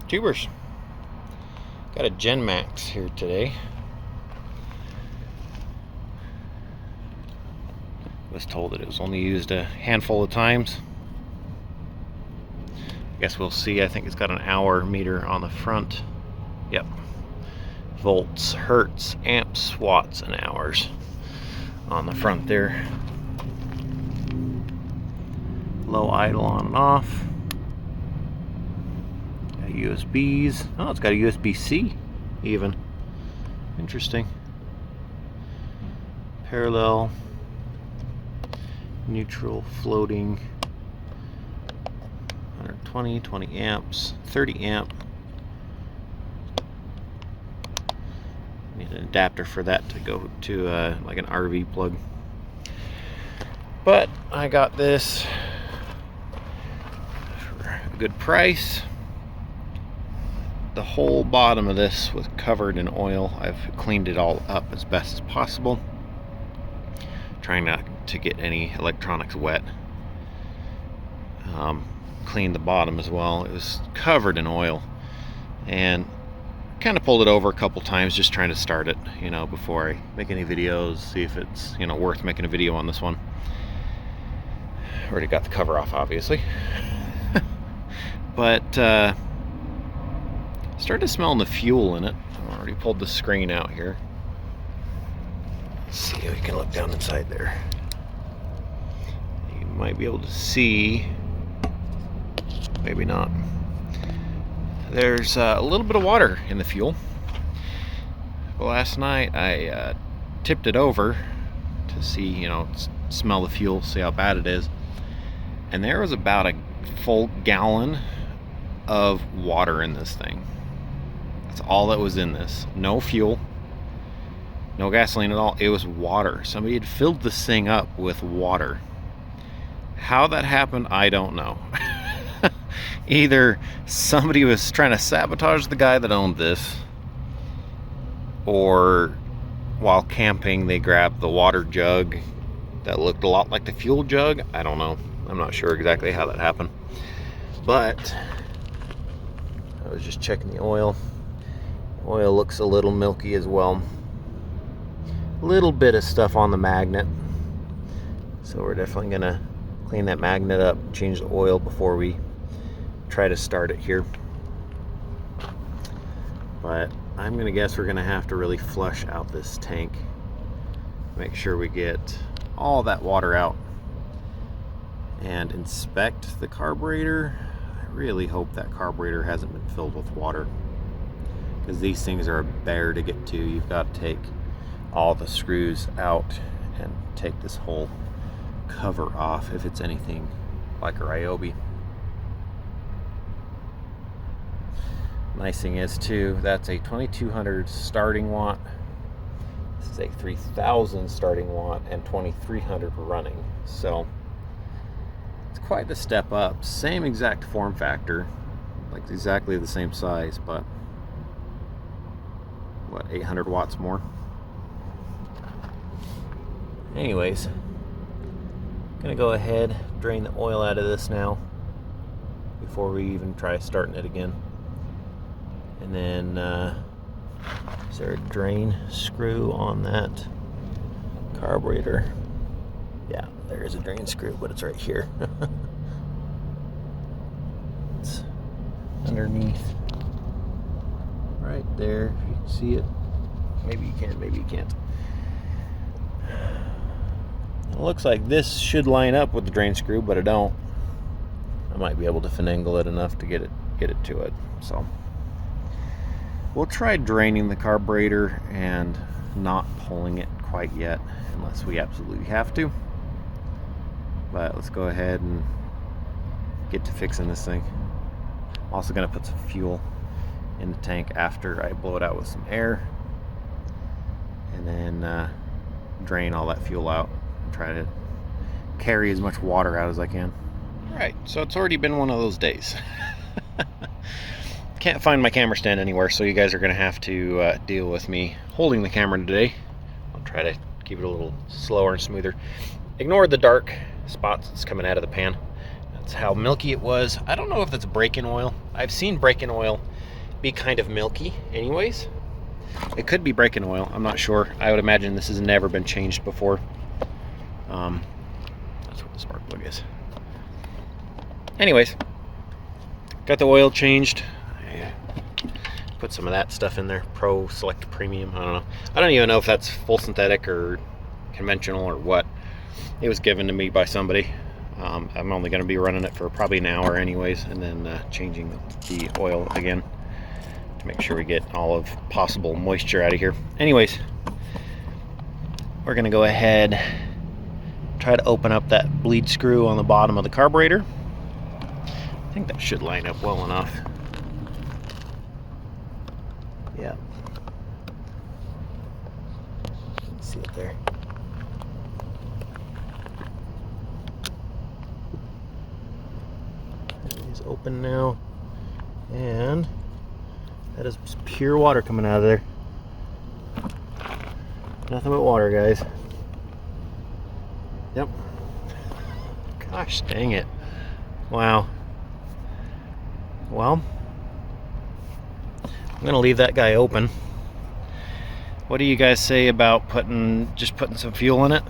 Tubers. Got a Genmax here today. Was told that it was only used a handful of times. I guess we'll see. I think it's got an hour meter on the front. Yep. Volts, hertz, amps, watts, and hours on the front there. Low idle on and off. Got USBs. Oh, it's got a USB-C even. Interesting. Parallel, neutral, floating. 120, 20 amps, 30 amp. Need an adapter for that to go to like an RV plug. But I got this for a good price. The whole bottom of this was covered in oil. I've cleaned it all up as best as possible. Trying not to get any electronics wet. Cleaned the bottom as well. It was covered in oil, and kind of pulled it over a couple times just trying to start it, before I make any videos, see if it's worth making a video on this one. Already got the cover off, obviously. But started smelling the fuel in it. I already pulled the screen out here. Let's see if you can look down inside there. You might be able to see, maybe not. There's a little bit of water in the fuel. Last night I tipped it over to see, smell the fuel, see how bad it is. And there was about a full gallon of water in this thing. That's all that was in this. No fuel, no gasoline at all. It was water. Somebody had filled this thing up with water. How that happened, I don't know. Either somebody was trying to sabotage the guy that owned this, or while camping they grabbed the water jug that looked a lot like the fuel jug. I don't know. I'm not sure exactly how that happened. But I was just checking the oil. Oil looks a little milky as well. Little bit of stuff on the magnet. So we're definitely gonna clean that magnet up, change the oil before we try to start it here. But I'm gonna guess we're gonna have to really flush out this tank, make sure we get all that water out, and inspect the carburetor. I really hope that carburetor hasn't been filled with water, because these things are a bear to get to. You've got to take all the screws out and take this whole cover off if it's anything like a Ryobi. Nice thing is too, that's a 2200 starting watt. This is a 3000 starting watt and 2300 running. So it's quite the step up. Same exact form factor, like exactly the same size, but what, 800 watts more? Anyways, gonna go ahead, drain the oil out of this now before we even try starting it again. And then, is there a drain screw on that carburetor? Yeah, there is a drain screw, but it's right here. It's underneath, right there. If you can see it, maybe you can, maybe you can't. It looks like this should line up with the drain screw, but I don't. I might be able to finagle it enough to get it to it. So we'll try draining the carburetor and not pulling it quite yet, unless we absolutely have to. But let's go ahead and get to fixing this thing. I'm also going to put some fuel in the tank after I blow it out with some air, and then drain all that fuel out and try to carry as much water out as I can. Alright, so it's already been one of those days. Can't find my camera stand anywhere, so you guys are going to have to deal with me holding the camera today. I'll try to keep it a little slower and smoother. Ignore the dark spots that's coming out of the pan. That's how milky it was. I don't know if that's break-in oil. I've seen break-in oil be kind of milky anyways. It could be braking oil, I'm not sure. I would imagine this has never been changed before. That's what the spark plug is. Anyways, got the oil changed. I put some of that stuff in there, Pro Select Premium, I don't know. I don't even know if that's full synthetic or conventional or what. It was given to me by somebody. I'm only going to be running it for probably an hour anyways, and then changing the oil again to make sure we get all of possible moisture out of here. Anyways, we're going to go ahead, try to open up that bleed screw on the bottom of the carburetor. I think that should line up well enough. Yeah. See it there. It is open now, and that is pure water coming out of there. Nothing but water, guys. Yep. Gosh dang it. Wow. Well, I'm gonna leave that guy open. What do you guys say about just putting some fuel in it,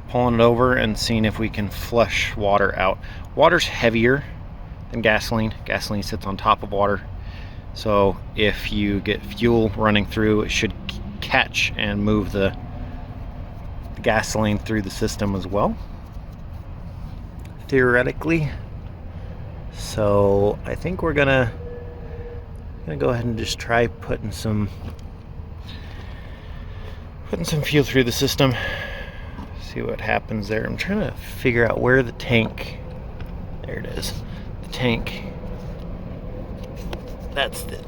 pulling it over, and seeing if we can flush water out? Water's heavier than gasoline. Gasoline sits on top of water. So if you get fuel running through, it should catch and move the gasoline through the system as well, theoretically. So I think we're gonna go ahead and just try putting some fuel through the system, see what happens there. I'm trying to figure out where the tank, there it is, the tank, that's the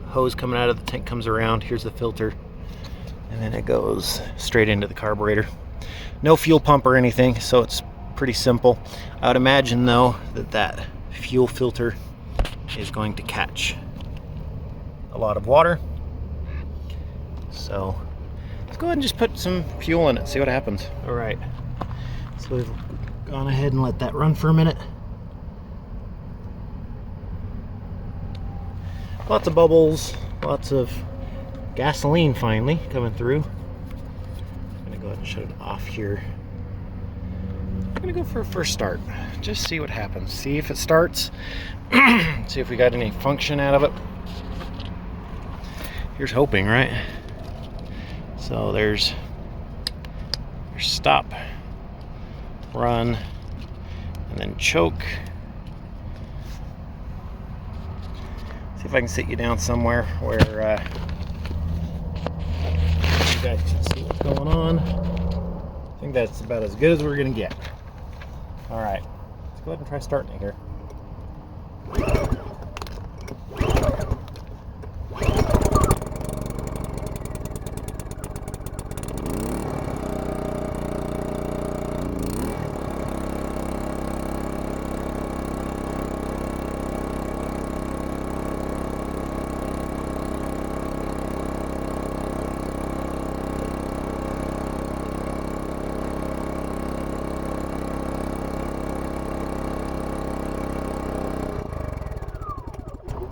hose coming out of the tank, comes around, here's the filter, and then it goes straight into the carburetor. No fuel pump or anything, so it's pretty simple. I would imagine though that fuel filter is going to catch a lot of water. So let's go ahead and just put some fuel in it, see what happens. All right, so we've gone ahead and let that run for a minute. Lots of bubbles, lots of gasoline finally coming through. I'm gonna go ahead and shut it off here. I'm gonna go for a first start, just see what happens, see if it starts, see if we got any function out of it. Here's hoping, right? So there's stop, run, and then choke. See if I can sit you down somewhere where you guys can see what's going on. I think that's about as good as we're gonna get. All right, let's go ahead and try starting it here.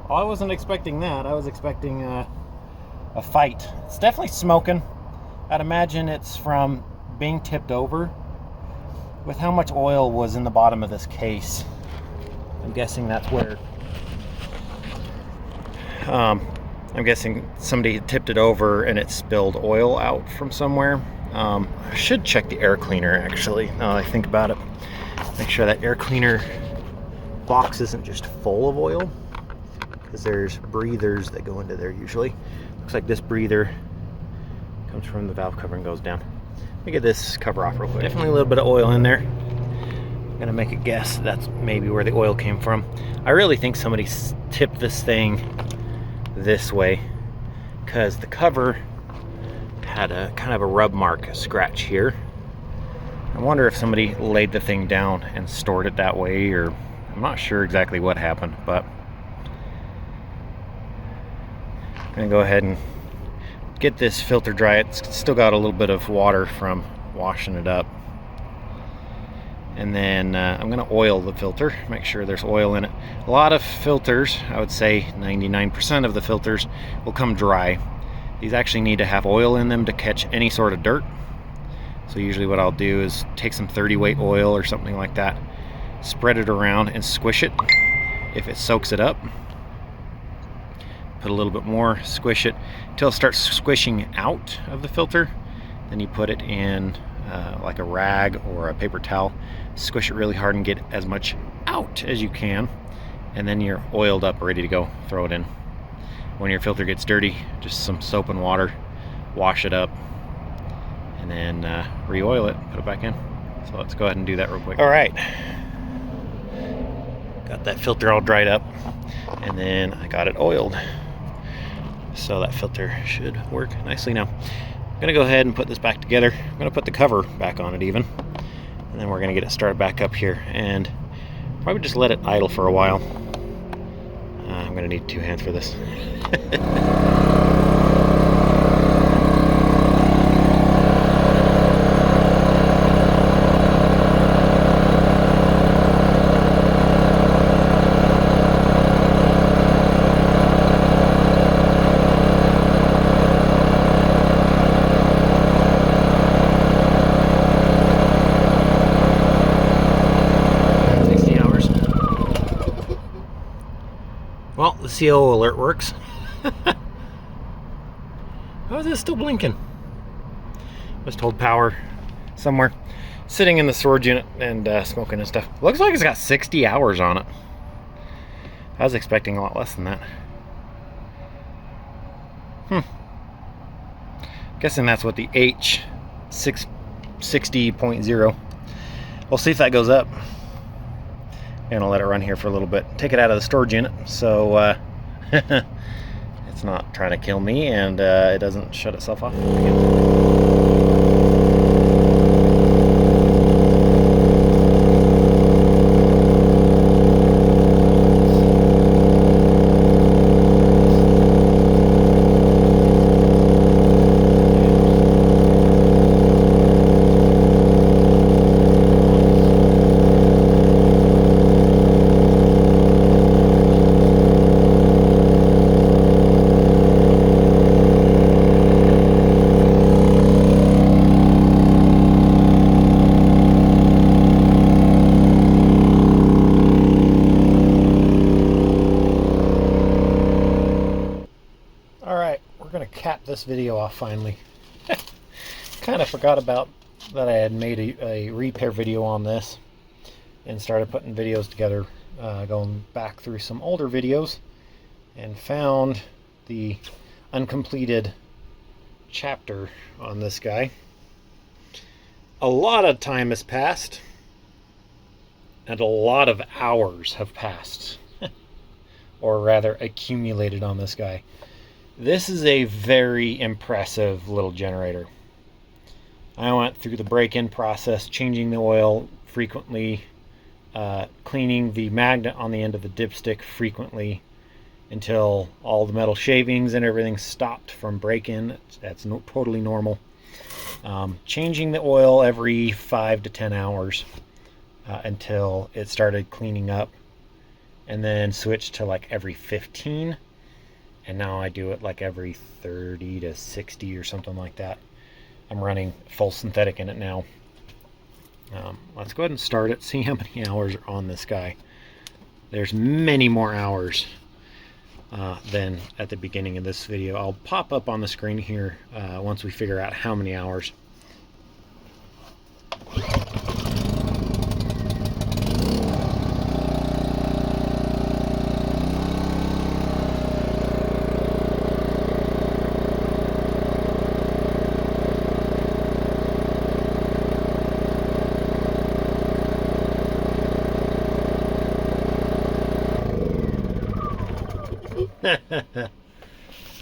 Well, I wasn't expecting that. I was expecting a fight. It's definitely smoking. I'd imagine it's from being tipped over. With how much oil was in the bottom of this case, I'm guessing that's where I'm guessing somebody tipped it over and it spilled oil out from somewhere. I should check the air cleaner actually, now that I think about it. Make sure that air cleaner box isn't just full of oil, because there's breathers that go into there usually. Looks like this breather comes from the valve cover and goes down. Let me get this cover off real quick. Definitely a little bit of oil in there. I'm gonna make a guess that's maybe where the oil came from. I really think somebody tipped this thing this way, because the cover had a kind of a rub mark, a scratch here. I wonder if somebody laid the thing down and stored it that way, or I'm not sure exactly what happened, but I'm gonna go ahead and get this filter dry. It's still got a little bit of water from washing it up. And then I'm going to oil the filter, make sure there's oil in it. A lot of filters, I would say 99% of the filters, will come dry. These actually need to have oil in them to catch any sort of dirt. So usually what I'll do is take some 30 weight oil or something like that, spread it around and squish it. If it soaks it up, put a little bit more, squish it until it starts squishing out of the filter. Then you put it in like a rag or a paper towel, squish it really hard and get as much out as you can, and then you're oiled up, ready to go. Throw it in. When your filter gets dirty, just some soap and water, wash it up, and then re-oil it, put it back in. So let's go ahead and do that real quick. All right, got that filter all dried up, and then I got it oiled. So that filter should work nicely now. I'm gonna go ahead and put this back together. I'm gonna put the cover back on it even, and then we're gonna get it started back up here and probably just let it idle for a while. I'm gonna need 2 hands for this. Well, the CO alert works. How is it still blinking? Just hold power somewhere. Sitting in the storage unit and smoking and stuff. Looks like it's got 60 hours on it. I was expecting a lot less than that. Guessing that's what the H660.0. We'll see if that goes up. And I'll let it run here for a little bit. Take it out of the storage unit so it's not trying to kill me and it doesn't shut itself off again. Cap this video off finally. Kind of forgot about that I had made a repair video on this and started putting videos together, going back through some older videos, and found the uncompleted chapter on this guy. A lot of time has passed and a lot of hours have passed or rather accumulated on this guy. This is a very impressive little generator. I went through the break-in process, changing the oil frequently, cleaning the magnet on the end of the dipstick frequently until all the metal shavings and everything stopped from break-in. That's totally normal. Changing the oil every 5 to 10 hours until it started cleaning up, and then switched to like every 15. And now I do it like every 30 to 60 or something like that. I'm running full synthetic in it now. Let's go ahead and start it, see how many hours are on this guy. There's many more hours than at the beginning of this video. I'll pop up on the screen here once we figure out how many hours.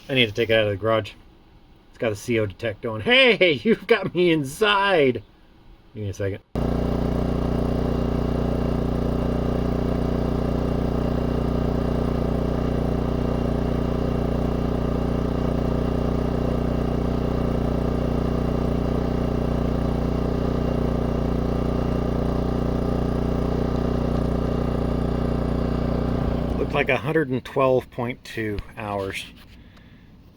I need to take it out of the garage. It's got a CO detect going. Hey, you've got me inside. Give me a second. like 112.2 hours.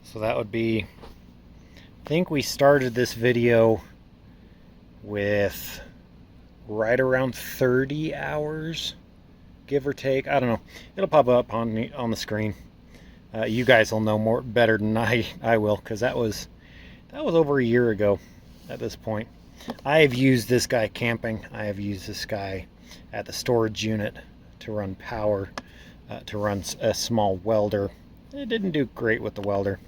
So that would be, I think we started this video with right around 30 hours, give or take. I don't know. It'll pop up on the screen. You guys will know better than I will, because that was over a year ago at this point. I have used this guy camping. I have used this guy at the storage unit to run power, to run a small welder. It didn't do great with the welder.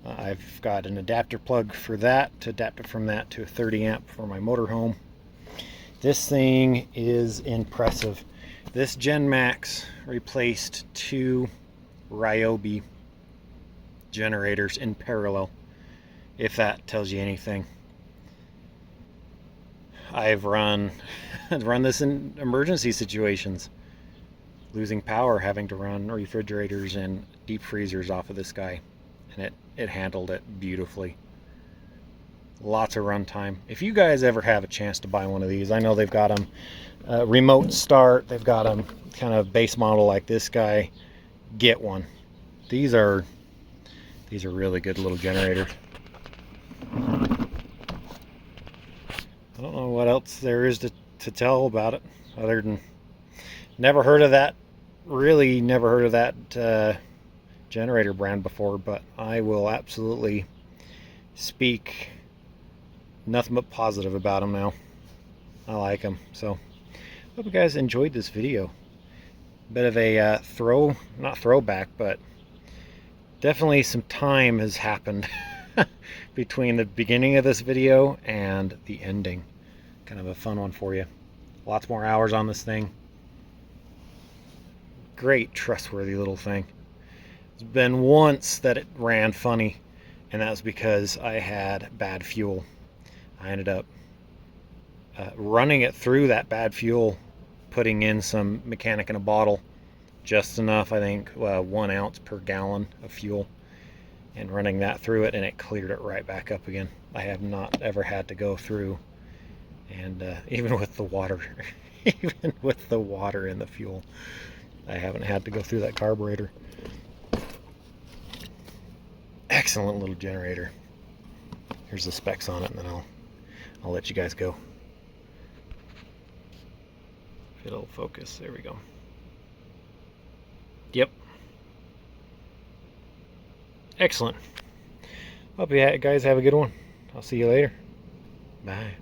I've got an adapter plug for that, to adapt it from that to a 30 amp for my motorhome. This thing is impressive. This Genmax replaced 2 Ryobi generators in parallel, if that tells you anything. I've run this in emergency situations, losing power, having to run refrigerators and deep freezers off of this guy, and it handled it beautifully. Lots of run time. If you guys ever have a chance to buy one of these, I know they've got them remote start, they've got them kind of base model like this guy. Get one. These are really good little generators. I don't know what else there is to tell about it, other than never heard of that generator brand before, but I will absolutely speak nothing but positive about them now. I like them. So hope you guys enjoyed this video. Bit of a not throwback, but definitely some time has happened between the beginning of this video and the ending. Kind of a fun one for you. Lots more hours on this thing. Great, trustworthy little thing. It's been once that it ran funny, and that was because I had bad fuel. I ended up running it through that bad fuel, putting in some mechanic in a bottle, just enough, I think 1 ounce per gallon of fuel, and running that through it, and it cleared it right back up again. I have not ever had to go through, and even with the water even with the water in the fuel, I haven't had to go through that carburetor. Excellent little generator. Here's the specs on it, and then I'll let you guys go. If it'll focus, there we go. Yep. Excellent. Hope you guys have a good one. I'll see you later. Bye.